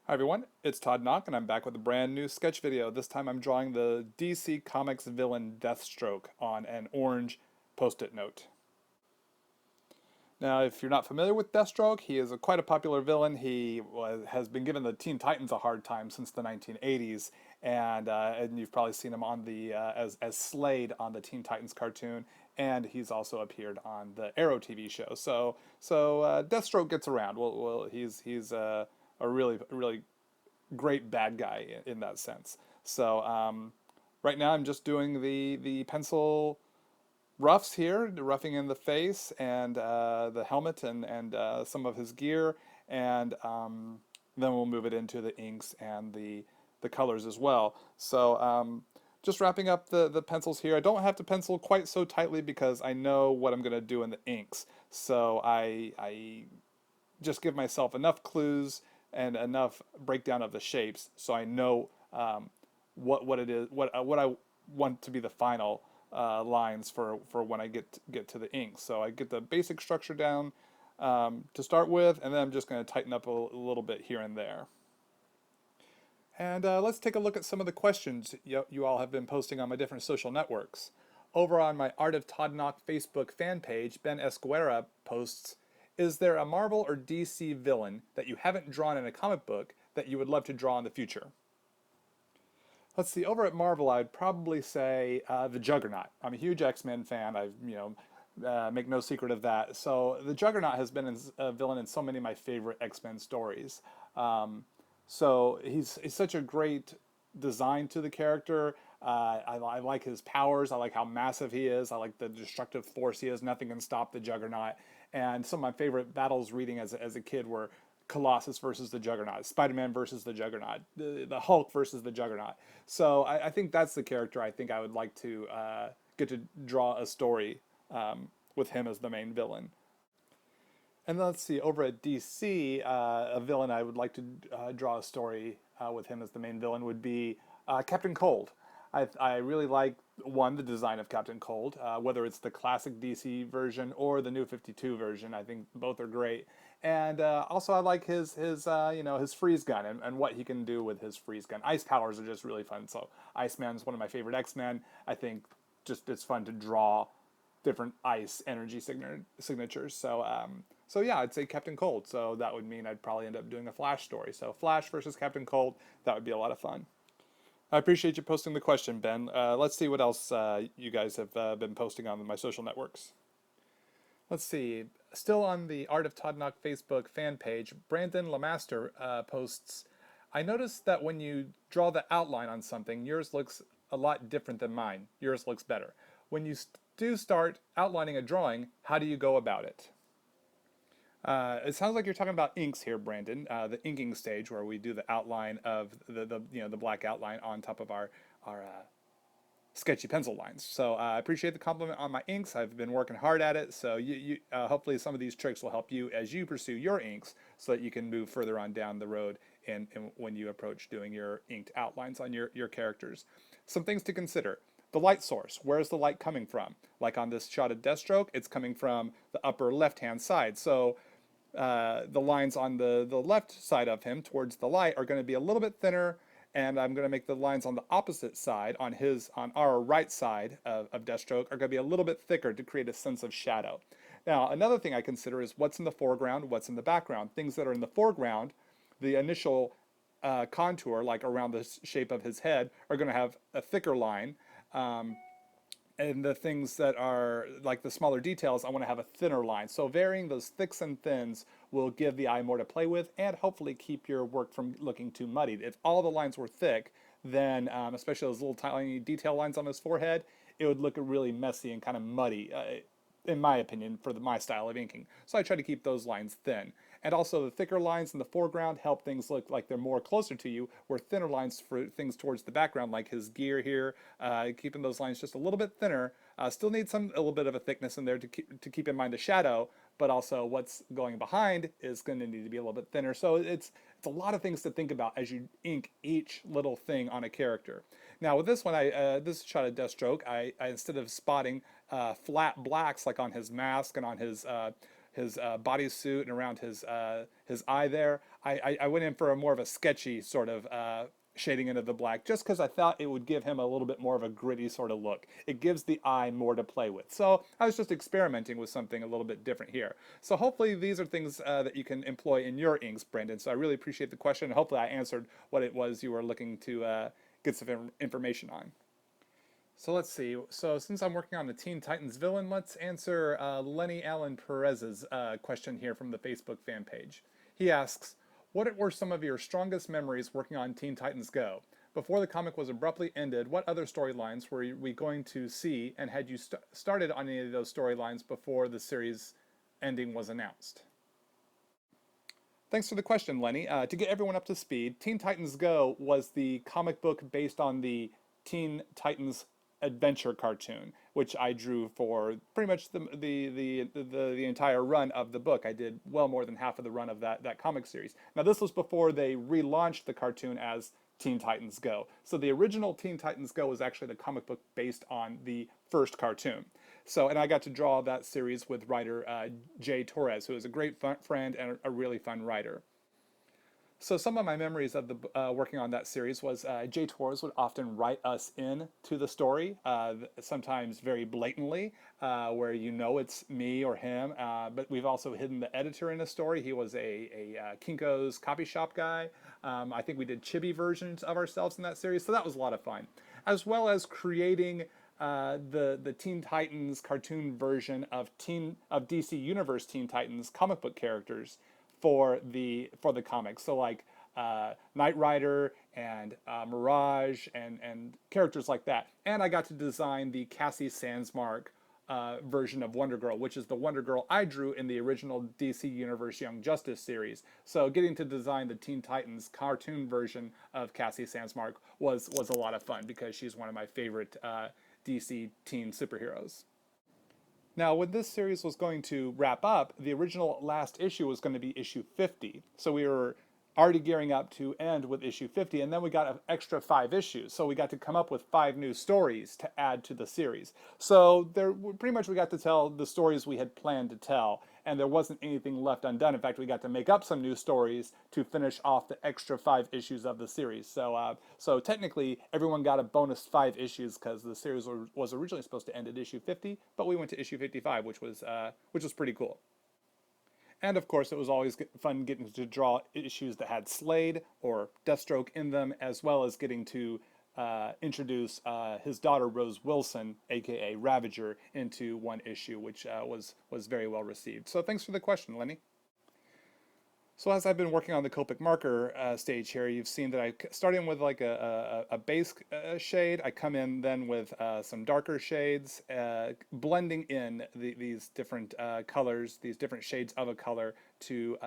Hi everyone, it's Todd Nauck and I'm back with a brand new sketch video. This time I'm drawing the DC Comics villain Deathstroke on an orange post-it note. Now, if you're not familiar with Deathstroke, he is quite a popular villain. Has been given the Teen Titans a hard time since the 1980s, and you've probably seen him on the as Slade on the Teen Titans cartoon, and he's also appeared on the Arrow TV show. So Deathstroke gets around. He's a really great bad guy in that sense. So right now I'm just doing the pencil roughs here, the roughing in the face and the helmet and some of his gear, and then we'll move it into the inks and the colors as well. So just wrapping up the pencils here. I don't have to pencil quite so tightly because I know what I'm going to do in the inks. So I just give myself enough clues and enough breakdown of the shapes so I know what it is, what I want to be the final lines for when I get to the ink. So I get the basic structure down to start with, and then I'm just going to tighten up a little bit here and there. And let's take a look at some of the questions you all have been posting on my different social networks. Over on my Art of Todd Nauck Facebook fan page, Ben Esguerra posts, "Is there a Marvel or DC villain that you haven't drawn in a comic book that you would love to draw in the future?" Let's see. Over at Marvel, I'd probably say the Juggernaut. I'm a huge X-Men fan. Make no secret of that. So the Juggernaut has been a villain in so many of my favorite X-Men stories. So he's such a great design to the character. I like his powers. I like how massive he is. I like the destructive force he has. Nothing can stop the Juggernaut. And some of my favorite battles reading as a kid were Colossus versus the Juggernaut, Spider-Man versus the Juggernaut, the Hulk versus the Juggernaut. So I think that's the character I think I would like to get to draw a story with him as the main villain. And let's see, over at DC, a villain I would like to draw a story with him as the main villain would be Captain Cold. I really like, one, the design of Captain Cold, whether it's the classic DC version or the new 52 version. I think both are great. And also I like his freeze gun and what he can do with his freeze gun. Ice powers are just really fun. So Iceman is one of my favorite X-Men. I think just it's fun to draw different ice energy signatures. So yeah, I'd say Captain Cold. So that would mean I'd probably end up doing a Flash story. So Flash versus Captain Cold, that would be a lot of fun. I appreciate you posting the question, Ben. Let's see what else you guys have been posting on my social networks. Let's see. Still on the Art of Todd Nauck Facebook fan page, Brandon Lamaster posts, "I noticed that when you draw the outline on something, yours looks a lot different than mine. Yours looks better. When you do start outlining a drawing, how do you go about it?" It sounds like you're talking about inks here, Brandon. The inking stage where we do the outline of the black outline on top of our sketchy pencil lines. So I appreciate the compliment on my inks. I've been working hard at it. So hopefully some of these tricks will help you as you pursue your inks, so that you can move further on down the road and when you approach doing your inked outlines on your characters. Some things to consider. The light source. Where is the light coming from? Like on this shot of Deathstroke, it's coming from the upper left-hand side. So the lines on the left side of him towards the light are going to be a little bit thinner, and I'm going to make the lines on the opposite side, on our right side of Deathstroke, are going to be a little bit thicker to create a sense of shadow. Now, another thing I consider is what's in the foreground, what's in the background. Things that are in the foreground, the initial contour, like around the shape of his head, are going to have a thicker line. And the things that are like the smaller details, I want to have a thinner line. So varying those thicks and thins will give the eye more to play with and hopefully keep your work from looking too muddied. If all the lines were thick, then especially those little tiny detail lines on his forehead, it would look really messy and kind of muddy, in my opinion, for my style of inking. So I try to keep those lines thin. And also the thicker lines in the foreground help things look like they're more closer to you, where thinner lines for things towards the background, like his gear here, keeping those lines just a little bit thinner. Still need a little bit of a thickness in there to keep in mind the shadow, but also what's going behind is going to need to be a little bit thinner. So it's a lot of things to think about as you ink each little thing on a character. Now with this one, this shot of Deathstroke, I instead of spotting flat blacks like on his mask and on his his bodysuit and around his eye there. I went in for a more of a sketchy sort of shading into the black, just because I thought it would give him a little bit more of a gritty sort of look. It gives the eye more to play with. So I was just experimenting with something a little bit different here. So hopefully these are things that you can employ in your inks, Brendan. So I really appreciate the question. Hopefully I answered what it was you were looking to get some information on. So let's see. So since I'm working on the Teen Titans villain, let's answer Lenny Allen Perez's question here from the Facebook fan page. He asks, what were some of your strongest memories working on Teen Titans Go? Before the comic was abruptly ended, what other storylines were we going to see, and had you started on any of those storylines before the series ending was announced? Thanks for the question, Lenny. To get everyone up to speed, Teen Titans Go was the comic book based on the Teen Titans adventure cartoon, which I drew for pretty much the entire run of the book. I did well more than half of the run of that comic series. Now this was before they relaunched the cartoon as Teen Titans Go. So the original Teen Titans Go was actually the comic book based on the first cartoon. So, and I got to draw that series with writer Jay Torres, who is a great friend and a really fun writer. So some of my memories of the working on that series was Jay Torres would often write us in to the story, sometimes very blatantly, where you know it's me or him, but we've also hidden the editor in the story. He was a Kinko's copy shop guy. I think we did chibi versions of ourselves in that series, so that was a lot of fun. As well as creating the Teen Titans cartoon version of DC Universe Teen Titans comic book characters for the comics. So like Knight Rider and Mirage and characters like that. And I got to design the Cassie Sandsmark version of Wonder Girl, which is the Wonder Girl I drew in the original DC Universe Young Justice series. So getting to design the Teen Titans cartoon version of Cassie Sandsmark was a lot of fun, because she's one of my favorite DC teen superheroes. Now, when this series was going to wrap up, the original last issue was going to be issue 50. So we were already gearing up to end with issue 50, and then we got an extra 5 issues. So we got to come up with 5 new stories to add to the series. So pretty much we got to tell the stories we had planned to tell, and there wasn't anything left undone. In fact, we got to make up some new stories to finish off the extra 5 issues of the series. So technically, everyone got a bonus 5 issues, because the series was originally supposed to end at issue 50, but we went to issue 55, which was pretty cool. And of course, it was always fun getting to draw issues that had Slade or Deathstroke in them, as well as getting to introduce his daughter Rose Wilson, aka Ravager, into one issue, which was very well received. So thanks for the question, Lenny. So as I've been working on the Copic marker stage here, you've seen that I start in with like a base shade. I come in then with some darker shades, blending in these different colors, these different shades of a color to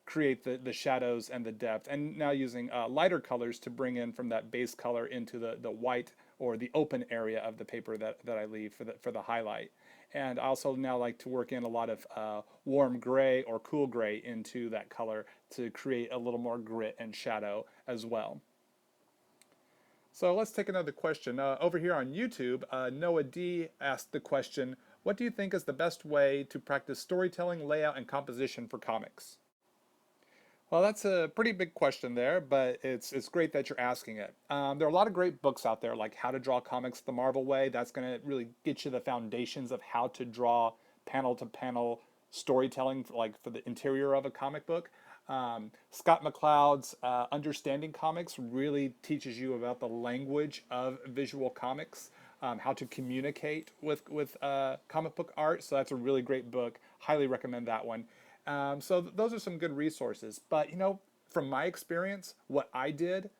create the shadows and the depth. And now using lighter colors to bring in from that base color into the white or the open area of the paper that I leave for the highlight. And I also now like to work in a lot of warm gray or cool gray into that color to create a little more grit and shadow as well. So let's take another question. Over here on YouTube, Noah D asked the question, what do you think is the best way to practice storytelling, layout, and composition for comics? Well, that's a pretty big question there, but it's great that you're asking it. There are a lot of great books out there, like How to Draw Comics the Marvel Way. That's going to really get you the foundations of how to draw panel-to-panel storytelling, like for the interior of a comic book. Scott McCloud's Understanding Comics really teaches you about the language of visual comics, how to communicate with comic book art. So that's a really great book. Highly recommend that one. So those are some good resources. But, you know, from my experience, what I did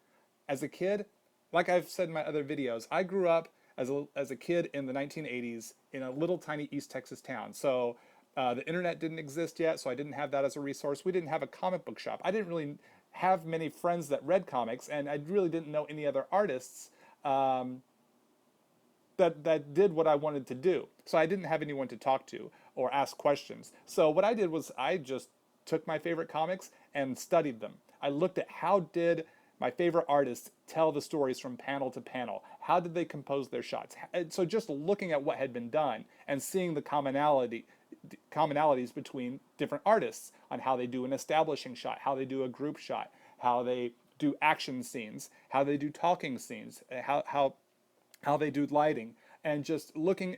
as a kid, like I've said in my other videos, I grew up as a kid in the 1980s in a little tiny East Texas town. So the internet didn't exist yet, so I didn't have that as a resource. We didn't have a comic book shop. I didn't really have many friends that read comics, and I really didn't know any other artists that did what I wanted to do. So I didn't have anyone to talk to or ask questions. So what I did was I just took my favorite comics and studied them. I looked at how did my favorite artists tell the stories from panel to panel. How did they compose their shots? So just looking at what had been done and seeing the commonality, commonalities between different artists on how they do an establishing shot, how they do a group shot, how they do action scenes, how they do talking scenes, how they do lighting, and just looking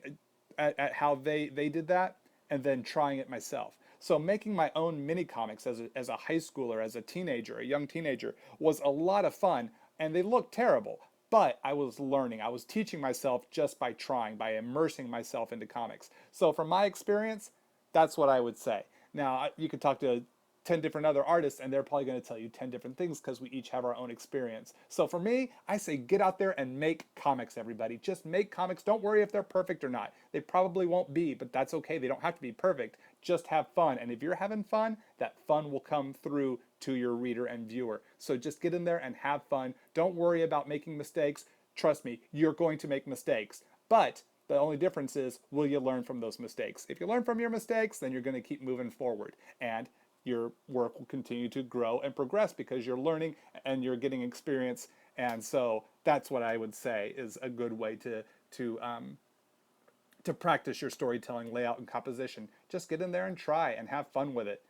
at how they did that and then trying it myself. So making my own mini comics as a high schooler, as a teenager, a young teenager, was a lot of fun, and they looked terrible. But I was learning. I was teaching myself just by trying, by immersing myself into comics. So from my experience, that's what I would say. Now, you could talk to 10 different other artists and they're probably going to tell you 10 different things because we each have our own experience. So for me, I say get out there and make comics, everybody. Just make comics. Don't worry if they're perfect or not. They probably won't be, but that's okay. They don't have to be perfect. Just have fun. And if you're having fun, that fun will come through to your reader and viewer. So just get in there and have fun. Don't worry about making mistakes. Trust me, you're going to make mistakes. But the only difference is, will you learn from those mistakes? If you learn from your mistakes, then you're going to keep moving forward. And your work will continue to grow and progress because you're learning and you're getting experience. And so that's what I would say is a good way to practice your storytelling, layout, and composition. Just get in there and try and have fun with it.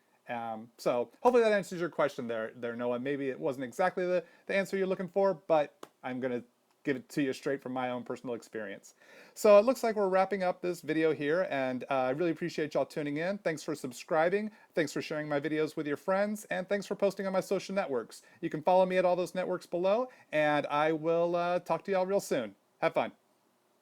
So hopefully that answers your question there, Noah. Maybe it wasn't exactly the answer you're looking for, but I'm going to give it to you straight from my own personal experience. So it looks like we're wrapping up this video here, and I really appreciate y'all tuning in. Thanks for subscribing. Thanks for sharing my videos with your friends, and thanks for posting on my social networks. You can follow me at all those networks below, and I will talk to y'all real soon. Have fun.